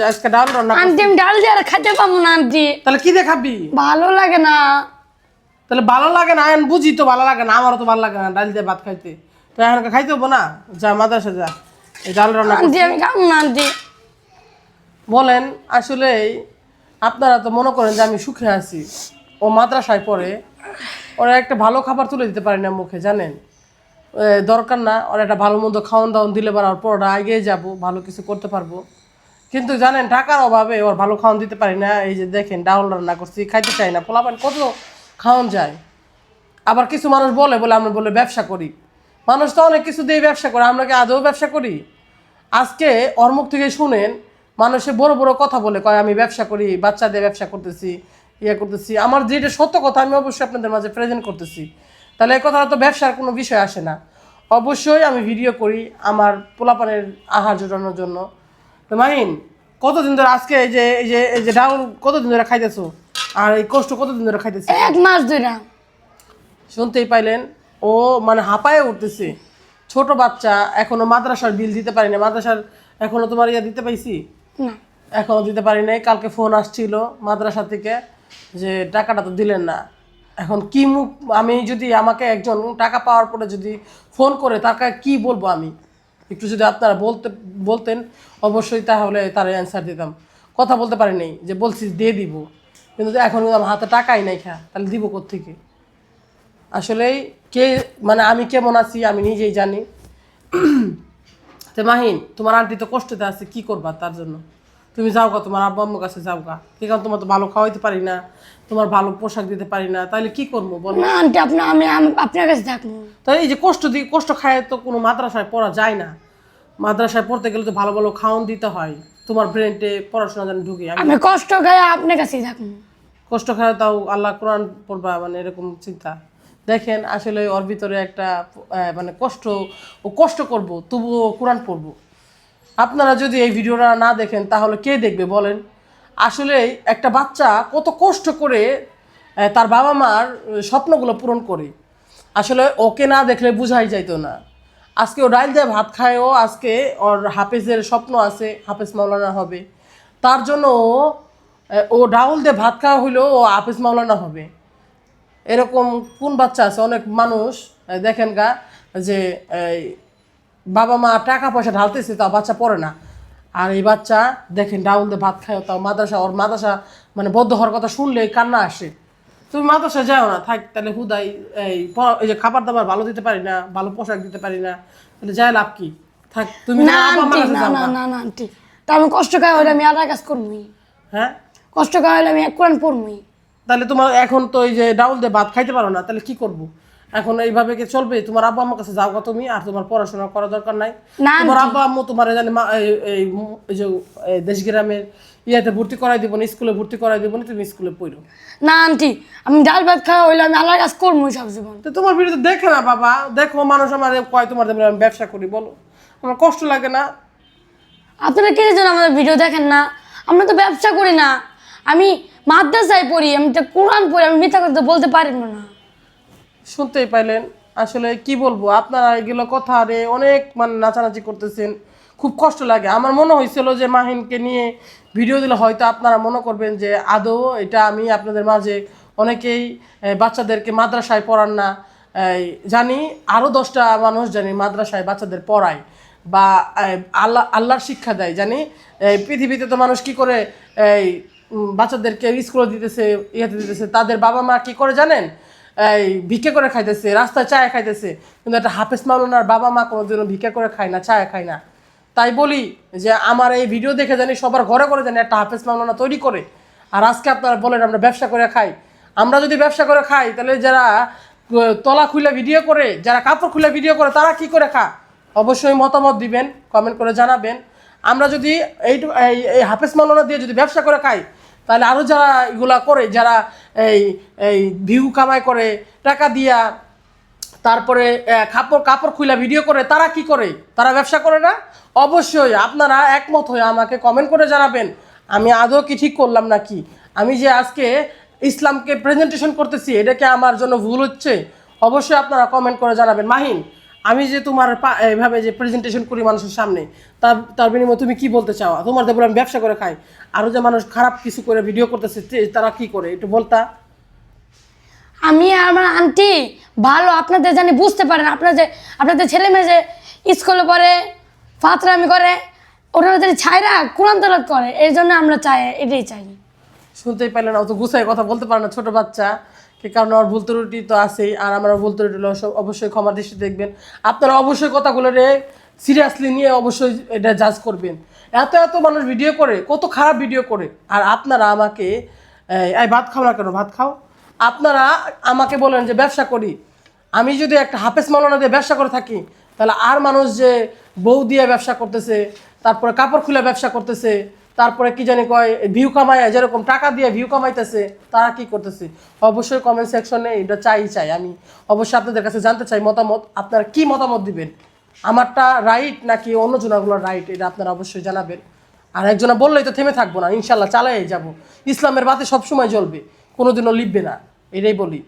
আজকে ডাল রান্না আন্টি আমি ডাল দিয়ে আর খেতে পাবো না আন্টি। তাহলে কি দিয়ে খাবি? ভালো লাগে না। তাহলে ভালো লাগে না? আমি বুঝি তো ভালো লাগে না, আমারও তো ভালো লাগে না ডাল দিয়ে ভাত খাইতে। তো এখন খাইতে হবো না? যা মাদ্রাসা যা, এই ডাল রান্না আন্টি আমি খাবো না আন্টি। বলেন। আসলে আপনারা তো মনে করেন যে আমি সুখে আছি, ও মাদ্রাসায় পড়ে, ওরা একটা ভালো খাবার তুলে দিতে পারি না মুখে, জানেন? দরকার না, ওরা একটা ভালো মন্দ খাওয়ান দাওয়ান দিলে পর ওরা এগিয়ে যাব, ভালো কিছু করতে পারবো। কিন্তু জানেন টাকার অভাবে ওর ভালো খাওয়ান দিতে পারি না। এই যে দেখেন ডাউল রান্না করছি, খাইতে চাই না, পোলাপান কত খাওয়ান যায়। আবার কিছু মানুষ বলে আমরা বলে ব্যবসা করি। মানুষ তো অনেক কিছু দিয়ে ব্যবসা করে, আমরা কি আদৌ ব্যবসা করি? আজকে ওর মুখ থেকে শুনেন, মানুষে বড় বড় কথা বলে কয় আমি ব্যবসা করি, বাচ্চা দিয়ে ব্যবসা করতেছি, ইয়ে করতেছি। আমার যেটা সত্য কথা আমি অবশ্যই আপনাদের মাঝে প্রেজেন্ট করতেছি। তাহলে এই কথাটা তো ব্যবসার কোনো বিষয় আসে না। অবশ্যই আমি ভিডিও করি আমার পোলাপানের আহার জোটানোর জন্য। তো মাহিন, কতদিন ধরে আজকে এই যে ডাউল কতদিন ধরে খাইতেছো? আর এই কষ্ট কতদিন ধরে খাইতেছো? 1 মাস ধরে। শুনতেই পাইলেন, ও মানে হাঁপায়ে উঠতেছে। ছোট বাচ্চা, এখনো মাদ্রাসার বিল দিতে পারি না। মাদ্রাসার এখনো তোমার ইয়া দিতে পাইছি? না এখনো দিতে পারি নাই। কালকে ফোন আসছিল মাদ্রাসা থেকে যে টাকাটা তো দিলেন না। এখন কি মুখ, আমি যদি আমাকে একজন টাকা পাওয়ার পরে যদি ফোন করে তাকে কি বলবো আমি? একটু যদি আপনারা বলতেন অবশ্যই, তাহলে তার অ্যান্সার দিতাম। কথা বলতে পারি নাই, যে বলছি দিয়ে দিব, কিন্তু এখন আমার হাতে টাকাই নাই, তাহলে দিব কোত্থেকে? আসলেই কে মানে আমি কেমন আছি আমি নিজেই জানি। তো মাহিন, তোমার আন্টি তো কষ্টতে আছে, কি করবা তার জন্য? তুমি যাও গা, তোমার আব্বা আম্মুর কাছে যাও গা। কারণ তোমার তো ভালো খাওয়াইতে পারি না, তোমার ভালো পোশাক দিতে পারি না, তাহলে কি করবো বলো? না আন্টি আমি আপনার কাছে থাকবো। তাই এই যে কষ্ট খায় তো কোনো মাদ্রাসায় পড়া যায় না। মাদ্রাসায় পড়তে গেলে তো ভালো ভালো খাওয়ান দিতে হয়, তোমার ব্রেনটে পড়াশোনা যেন ঢুকে। আমি কষ্ট খাই আপনার কাছেই থাকবো। কষ্ট খায় তাও আল্লাহ কোরআন পড়বা, মানে এরকম চিন্তা। দেখেন আসলে ওর ভিতরে একটা মানে ও কষ্ট করব তবুও কোরআন পড়বো। আপনারা যদি এই ভিডিওটা না দেখেন তাহলে কে দেখবে বলেন? আসলে একটা বাচ্চা কত কষ্ট করে তার বাবা মার স্বপ্নগুলো পূরণ করে। আসলে ওকে না দেখলে বুঝাই যাইতো না। আজকে ও ডাইল দিয়ে ভাত খায়ও, আজকে ওর হাফেজের স্বপ্ন আছে, হাফেজ মাওলানা হবে। তার জন্য ও ডাউল দিয়ে ভাত খাওয়া হইলেও ও হাফেজ মাওলানা হবে। এরকম কোন বাচ্চা আছে? অনেক মানুষ দেখেন গা, যে বাবা মা টাকা পয়সা ঢালতেছে তাও বাচ্চা পড়ে না। আর এই বাচ্চা দেখেন ডাউল দিয়ে ভাত খায়, তাও ওর মাদ্রাসা মানে বদ্ধ হওয়ার কথা শুনলে কান্না আসে। তুমি মাদ্রাসা যাও না, থাক তাহলে হুদাই এই যে খাবার দাবার ভালো দিতে পারি না, ভালো পোশাক দিতে পারি না, তাহলে যাই লাভ কি? থাক তুমি না আব্বা আম্মার আন্টি কাছে না যাও না না। না না আন্টি, তা আমি কষ্ট খাই হলে আমি আর কাজ করবই। হ্যাঁ, কষ্ট খাই হলে আমি কোরআন পড়বই। তাহলে তোমার এখন তো এই যে ডাউল দিয়ে ভাত খাইতে পারো না, তাহলে কি করবো? এখন এইভাবে কি চলবে? তোমার আব্বা আম্মার কাছে যাও গা তুমি, আর তোমার পড়াশোনা করার দরকার নাই। না তোমার আন্টি। আব্বা আম্মু তোমার জানি এই যে দেশ গ্রামের ইয়াতে ভর্তি করাই দিব না, স্কুলে ভর্তি করাই দিব না, তুমি স্কুলে পড়ো। না আন্টি, আমি ডাল ভাত খাওয়া হইলে আমি আল্লাহর কাজ করবই সব জীবন। তো তোমার ভিডিও তো দেখে না বাবা, দেখো মানুষ আমার কয় তোমার যেমন আমি ব্যবসা করি, বলো আমার কষ্ট লাগে না? আপনারা কে যেন আমাদের ভিডিও দেখেন না? আমরা তো ব্যবসা করি না, আমি মাদ্রাসায় পড়ি, আমি তো কোরআন পড়ি, আমি মিথ্যা কথা বলতে পারি না। শুনতেই পাইলেন। আসলে কি বলবো, আপনারা এগুলো কথা আরে অনেক মানে নাচানাচি করতেছেন, খুব কষ্ট লাগে। আমার মনে হয়েছিল যে মাহিনকে নিয়ে ভিডিও দিলে হয়তো আপনারা মনে করবেন যে আদৌ এটা আমি আপনাদের মাঝে অনেকেই বাচ্চাদেরকে মাদ্রাসায় পড়ান না, জানি আরও 10টা মানুষ জানি মাদ্রাসায় বাচ্চাদের পড়ায় বা আল্লাহর শিক্ষা দেয় জানি। পৃথিবীতে তো মানুষ কি করে এই বাচ্চাদেরকে স্কুলে দিতেছে, ইয়েতে দিতেছে, তাদের বাবা মা কি করে জানেন? এই ভিক্ষে করে খাইতেছে, রাস্তায় চায় খাইতেছে। কিন্তু একটা হাফেজ মাওলানার বাবা মা কোনোদিনও ভিক্ষা করে খায় না, চায় খায় না। তাই বলি যে আমার এই ভিডিও দেখে জানি সবার ঘরে ঘরে জানি একটা হাফেজ মাওলানা তৈরি করে। আর আজকে আপনারা বলেন আমরা ব্যবসা করে খাই। আমরা যদি ব্যবসা করে খাই তাহলে যারা তলা খুলে ভিডিও করে, যারা কাপড় খুলে ভিডিও করে, তারা কি করে খায়? অবশ্যই মতামত দিবেন, কমেন্ট করে জানাবেন। আমরা যদি এই হাফেজ মাওলানা দিয়ে যদি ব্যবসা করে খাই, তাহলে আরও যারা এগুলা করে, যারা এই এই ভিউ কামাই করে টাকা দিয়া, তারপরে কাপড় খুলে ভিডিও করে, তারা কি করে? তারা ব্যবসা করে না? অবশ্যই আপনারা একমত হয়ে আমাকে কমেন্ট করে জানাবেন আমি আদৌ কি ঠিক করলাম নাকি। আমি যে আজকে ইসলামকে প্রেজেন্টেশন করতেছি, এটা কি আমার জন্য ভুল হচ্ছে? অবশ্যই আপনারা কমেন্ট করে জানাবেন। মাহিন, আমি যে তোমার এইভাবে যে প্রেজেন্টেশন করি মানুষের সামনে, তার বিনিময়ে তুমি কি বলতে চাও? তোমার দেবো আমি ব্যবসা করে খাই, আরও যে মানুষ খারাপ কিছু করে ভিডিও করতেছে তারা কি করে একটু বলতা? আমি আর আমার আন্টি ভালো, আপনাদের জানি বুঝতে পারেন, আপনাদের ছেলে মেয়ে যে স্কুলে পড়ে ফাতরামি করে, ওরা যদি ছাইরা কোরআন তেলাওয়াত করে, এর জন্য আমরা চাই, এটাই চাই। শুনতেই পাইলে না, অত গুছাই কথা বলতে পারে না ছোট বাচ্চা, কি কারণ ওর ভুল ত্রুটি তো আছেই, আর আমার ভুল ত্রুটি হলো অবশ্যই ক্ষমা দৃষ্টি দেখবেন। আপনারা অবশ্যই কথাগুলো রে সিরিয়াসলি নিয়ে অবশ্যই এটা জাজ করবেন। এত এত মানুষ ভিডিও করে, কত খারাপ ভিডিও করে, আর আপনারা আমাকে এই ভাত খাও না কেন, ভাত খাও, আপনারা আমাকে বলেন যে ব্যবসা করি। আমি যদি একটা হাফেজ মাওলানা দিয়ে ব্যবসা করে থাকি, তাহলে আর মানুষ যে বউ দিয়ে ব্যবসা করতেছে, তারপরে কাপড় খুলে ব্যবসা করতেছে, তারপরে কি জানি কয় ভিউ কামায়, যেরকম টাকা দিয়ে ভিউ কামাইতেছে, তারা কি করতেছে? অবশ্যই কমেন্ট সেকশনে এটা চাই আমি অবশ্যই আপনাদের কাছে জানতে চাই মতামত। আপনারা কি মতামত দিবেন, আমারটা রাইট নাকি অন্য জনাগুলো রাইট, এটা আপনারা অবশ্যই জানাবেন। আর একজনা বললেই তো থেমে থাকবো না, ইনশাল্লাহ চালাই যাব। ইসলামের বাতি সবসময় জ্বলবে, কোনোদিনও লিখবে না, এটাই বলি।